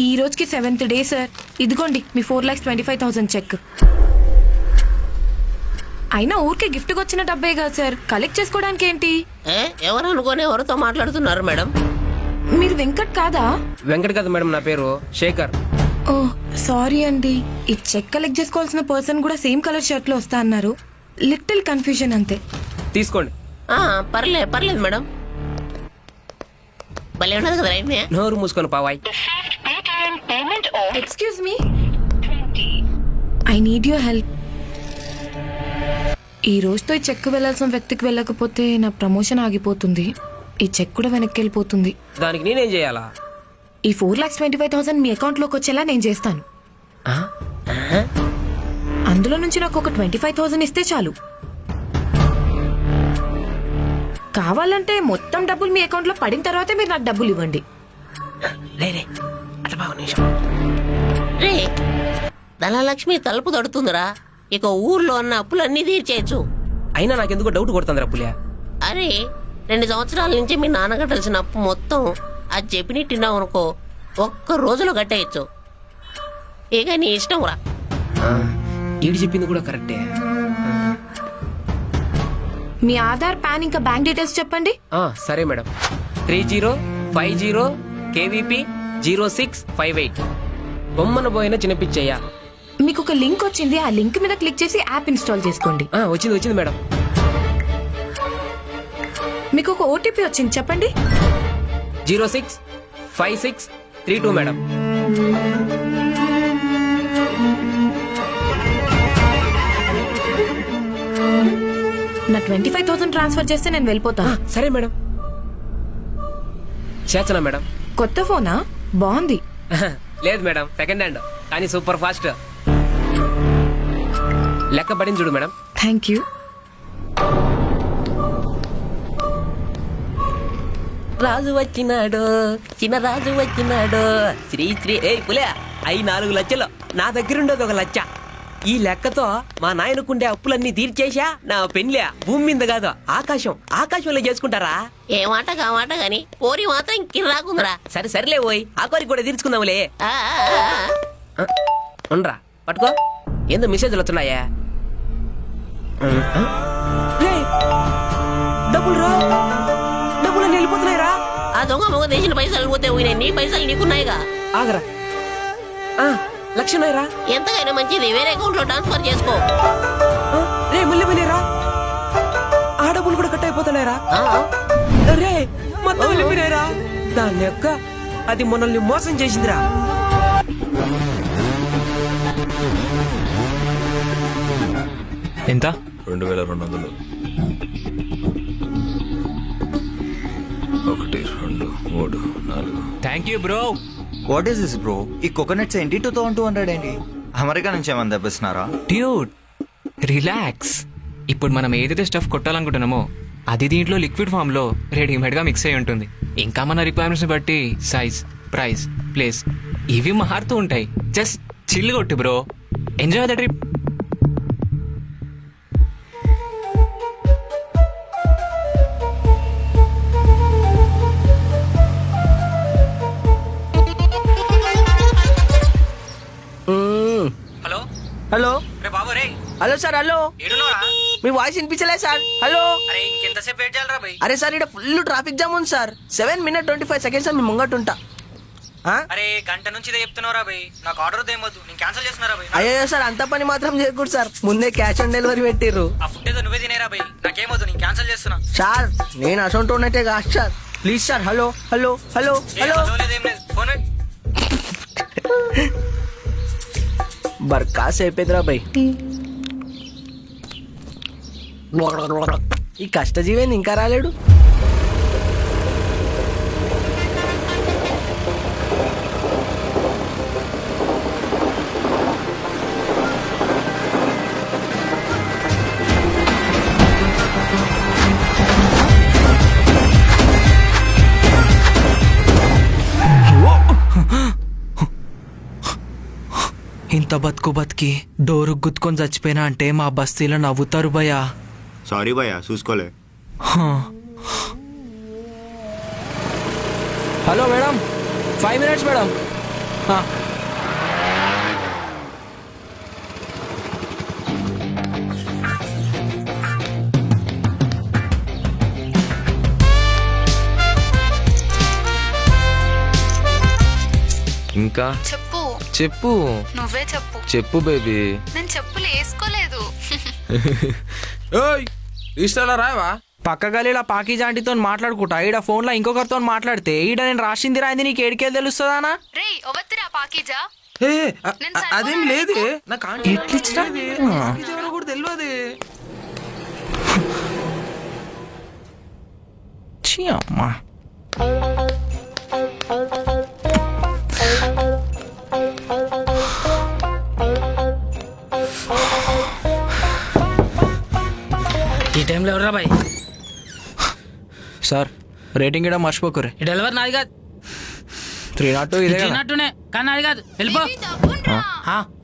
ఈ రోజుకి 7th day sir. ఇదిగోండి మీ 4,25,000 చెక్. అయినా ఊరికే గిఫ్ట్కి వచ్చిన డబ్బే కదా సార్, కలెక్ట్ చేసుకోవడానికి ఏంటి? ఎవరు అనుకోని ఎవరితో మాట్లాడుతున్నారు మేడం? మీరు వెంకట్ కాదా? వెంకట్ కదా మేడం, నా పేరు శేఖర్. ఓ సారీ అండి, ఈ చెక్ కలెక్ట్ చేసుకోవాల్సిన పర్సన్ కూడా సేమ్ కలర్ షర్ట్ లో వస్తా అన్నారు. లిటిల్ కన్ఫ్యూజన్ అంతే. తీసుకోండి. పర్లేదు మేడం. భలే ఉన్నది కదా రైట్. నోరు మూసుకొని పావాయ్. Excuse me, I need your help. ఈ రోజుతో ఈ చెక్ వెళ్లాల్సిన వ్యక్తికి వెళ్ళకపోతే నా ప్రమోషన్ ఆగిపోతుంది, ఈ చెక్ కూడా వెనక్కి వెళ్ళిపోతుంది. దానికి నేనేం చేయాలా? ఈ 4,25,000 మీ అకౌంట్ లోకి వచ్చేలా నేను చేస్తాను. అందులో నుంచి నాకు ఒక 25,000 ఇస్తే చాలు. కావాలంటే మొత్తం డబ్బులు మీ అకౌంట్ లో పడిన తర్వాతే మీరు నాకు డబ్బులు ఇవ్వండి. రే ధనలక్ష్మి తలుపు తడుతుందిరా. ఇక ఊర్లో ఉన్న అప్పులన్నీ తీర్చేయచ్చు. అయినా నాకెందుకో డౌట్ కొడుతుందిరా పులియా. అరే 2 సంవత్సరాల నుంచి మీ నాన్న కట్టాల్సిన అప్పు మొత్తం అది చెప్పిని తిన్నావు అనుకో, ఒక్క రోజులో కట్టేయచ్చు. ఇక నీ ఇష్టం రా. ఈడు చెప్పింది కూడా కరెక్టే. మీ ఆధార్, పాన్ ఇంకా బ్యాంక్ డీటెయిల్స్ చెప్పండి. సరే మేడం. 3050 KVP 0658. బొమ్మన పోయిన చిన్నపిచ్చయ్యా. మీకు ఒక లింక్ వచ్చింది, ఆ లింక్ మీద క్లిక్ చేసి యాప్ ఇన్స్టాల్ చేసుకోండి. వచ్చింది మేడం. మీకు ఒక ఓటీపీ వచ్చింది, చెప్పండి. 065632 మేడం. నా 25,000 ట్రాన్స్ఫర్ చేస్తే నేను వెళ్ళిపోతా. సరే మేడం. చేర్చనా మేడం? కొత్త ఫోనా? బాగుంది. లేదు మేడం, సెకండ్ హ్యాండ్ కానీ సూపర్ ఫాస్ట్. లెక్క పడింది చూడు మేడం. Thank you. రాజు వచ్చినాడు, చిన్న రాజు వచ్చినాడు. శ్రీ శ్రీ పులే 4 లక్షలు నా దగ్గర ఉండేది 1 లక్ష. ఈ లెక్కతో మా నాయనకుండే అప్పులన్నీ తీర్చేసా. నా పెళ్ళా భూమి మీద కాదు, ఆకాశంలో చేసుకుంటారా? ఏ మాట కా మాట గాని కోరి మాత్రం కిరాకుందిరా. సరేలే పోయి ఆ కోరిక కూడా తీర్చుకుందాంలే. ఉండరా పట్టుకో. ఏందో మెసేజ్లు వస్తున్నాయా? డబ్బులు వెళ్ళిపోతున్నాయిరా. ఆ దొంగ మొగ దేశం పైసలు పోతే పోయినాయి, నీ పైసలు నీకున్నాయిగా. ఆగరా, 1 లక్ష ఉన్నాయిరా. ఎంతకైనా మంచిది వేరే అకౌంట్ లో ట్రాన్స్ఫర్ చేసుకో. రే ముల్లిపోయినాయిరా. ఆ డబ్బులు కూడా కట్ అయిపోతున్నాయిరా. రే మొత్తం వెళ్ళిపోయినాయిరా. దాని యొక్క అది మనల్ని మోసం చేసిందిరా. ఎంత? 2,200. 1 2 3 4. Thank you bro. What is this bro? ఈ కోకోనట్స్ ఏంటి 2,200 ఏంటి? అమెరికా నుంచి ఏమన్నా తెప్పిస్తున్నారా? Dude relax. ఇప్పుడు మనం ఏదైతే స్టఫ్ కొట్టాలనుకుంటున్నామో అది దీంట్లో లిక్విడ్ ఫామ్ లో రెడీమేడ్ గా మిక్స్ అయి ఉంటుంది. ఇంకా మన రిక్వైర్మెంట్స్ బట్టి సైజ్, ప్రైస్, ప్లేస్ ఇవి మారుతూ ఉంటాయి. జస్ట్ చిల్ కొట్టు bro, enjoy the trip. Hello hello రే బాబు రే. Hello sir. హలో, ఏడున్నారా? మీ వాయిస్ వినిపించలే సార్. హలో. అరే ఇంకెంతసేపు వెయిట్ చేయాలరా బై? అరే సార్, ఇక్కడ ఫుల్ ట్రాఫిక్ జామ్ ఉంది సార్. 7 minutes 25 seconds మీ ముంగట్ ఉంటా. అరే గంట నుంచి ఇదే చెప్తున్నారా బై, నాకు ఆర్డర్ దేమొద్దు, నేను క్యాన్సిల్ చేస్తున్నారా బై. అయ్యో సార్, అంత పని మాత్రం చేయకూడదు సార్. ముందే క్యాష్ ఆన్ డెలివరీ పెట్టిర్రు. ఆ ఫుడ్ ఏదో నువ్వే తినేరా బై, నాకేమొద్దు, నేను క్యాన్సిల్ చేస్తున్నా. సార్ నేను అసౌంట్ ఉన్నట్టే కాదు sir. Please sir. Hello hello hello hello. Phone Barkas అయిపోయిందిరా బై. ఈ కష్టజీవేంది ఇంకా రాలేడు? ఇంత బతికి డోరు గుద్దుకొని చచ్చిపోయినా అంటే మా బస్తీలో నవ్వుతారు భయ్యా. సారీ భయ్యా, చూసుకోలే. Hello madam, 5 minutes madam. ఆ. ఇంకా చెప్పు చెప్పు నువ్వే చెప్పు చెప్పు బేబీ నేను చెప్పులు వేసుకోలేదు ఇష్టాలా రావా పక్క గలీలా పాకీ జాంటితో మాట్లాడుకుంటా ఈడ ఫోన్లో ఇంకొకరితో మాట్లాడితే ఈడ నేను రాసింది రాయింది నీకు ఏడికేది తెలుస్తుందానా? రే ఒవత్తిరా పాకీజా నేను అదేం సరిపోనా లేదే నీకు? నాకు ఎట్లిచ్చినా? కూడా తెలియదు ఛీ అమ్మా. ఈ టైంలో ఎవరా బాయ్? సార్ రేటింగ్ ఇడ మర్చిపోకరు. ఈ డెలివరీ నాది కాదు, 302 ఇదే కదా. తిన్నట్టునే కానీ నాది కాదు. వెళ్ళిపో. బేబీ, తప్పుండ్రా.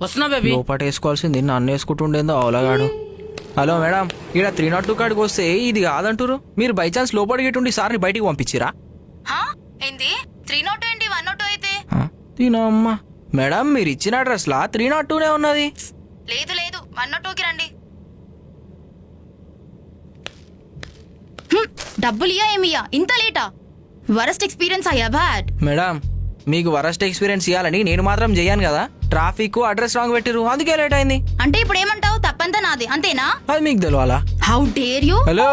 వస్తున్నా బేబీ. లోపట వేసుకోవాల్సింది నన్ను వేసుకుంటుండేందో అవలగాడు. హలో మేడం, ఈడ 302 కాడికి వస్తే ఇది కాదంటారు. మీరు బై ఛాన్స్ లోపలికి ఇటుండి సార్ని బయటికి పంపించిరా? హా? ఏంది 302 ఏంటి 102 అయితే? దీనమ్మా మేడం, మీరు ఇచ్చిన అడ్రస్లా 302నే ఉన్నది. లేదు లేదు 102కి రండి. డబ్బులు ఇయ్యా ఏమియ్యా ఇంత లేటా? వరస్ట్ ఎక్స్పీరియన్స్ అయ్యా బ్యాడ్. మేడం, మీకు వరస్ట్ ఎక్స్పీరియన్స్ ఇవ్వాలని నేను మాత్రం చెయ్యాను కదా. ట్రాఫిక్ అడ్రస్ రాంగ్ పెట్టిరు, అందుకే లేట్ అయింది. అంటే ఇప్పుడు ఏమంటావు? తప్పంతా నాదే అంతేనా? అది మీకు తెలియాలా? How dare you? Hello,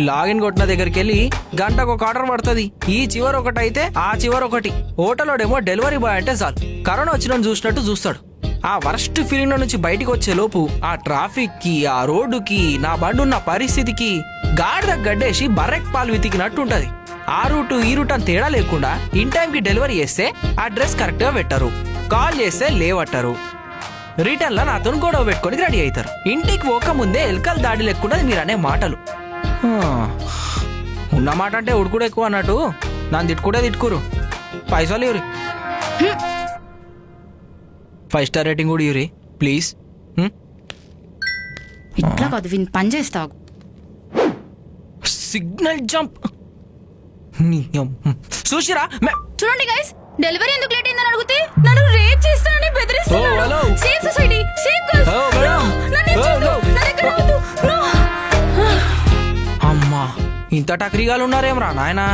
login కొట్టిన దగ్గరికి వెళ్ళి గంటకు ఒక ఆర్డర్ పడుతుంది. ఈ చివరి ఒకటి అయితే ఆ చివరి ఒకటి. హోటల్లోడేమో డెలివరీ బాయ్ అంటే చాలు కరోనా వచ్చిన చూసినట్టు చూస్తాడు. ఆ వరస్ట్ ఫీలింగ్ నుంచి బయటికి వచ్చే లోపు ఆ ట్రాఫిక్ కి, ఆ రోడ్డుకి, నా బండి ఉన్న పరిస్థితికి గాడిద గడ్డేసి బర్రెక్ పాలు వెతికినట్టు ఉంటది. ఆ రూటు ఈ రూట్ అని తేడా లేకుండా ఇన్ టైం కి డెలివరీ చేస్తే అడ్రస్ కరెక్ట్ గా పెట్టరు, కాల్ చేస్తే లేవట్టరు, రిటర్న్ లో నాతో గొడవ పెట్టుకొని రెడీ అవుతారు. ఇంటికి పోక ముందే ఎల్కల్ దాడి లేకుండా మీరు అనే మాటలు. ఉన్న మాట అంటే ఉడుకుడు ఎక్కువ అన్నట్టు నన్ను తిట్టుకుంటే తిట్టుకురు. పైసలు ఇవ్వరి, 5 స్టార్ రేటింగ్ కూడా ఇవ్వరి ప్లీజ్. ఇట్లా కాదు విన్ పని చేస్తావు. సిగ్నల్ జంప్ చూసిరా. చూడండి గైస్, డెలివరీ ఎందుకు లేట్ అయిందని అడిగితే నన్ను రేట్ చేస్తానని బెదిరిస్తున్నాడు. Oh, hello. Save society, save girls. Oh, madam. నన్ను ఏం Oh, చేయొద్దు. no. నా దగ్గర రావద్దు. No. అమ్మా, ఇంత టక్రిగాలు ఉన్నారేమ్రా నాయనా.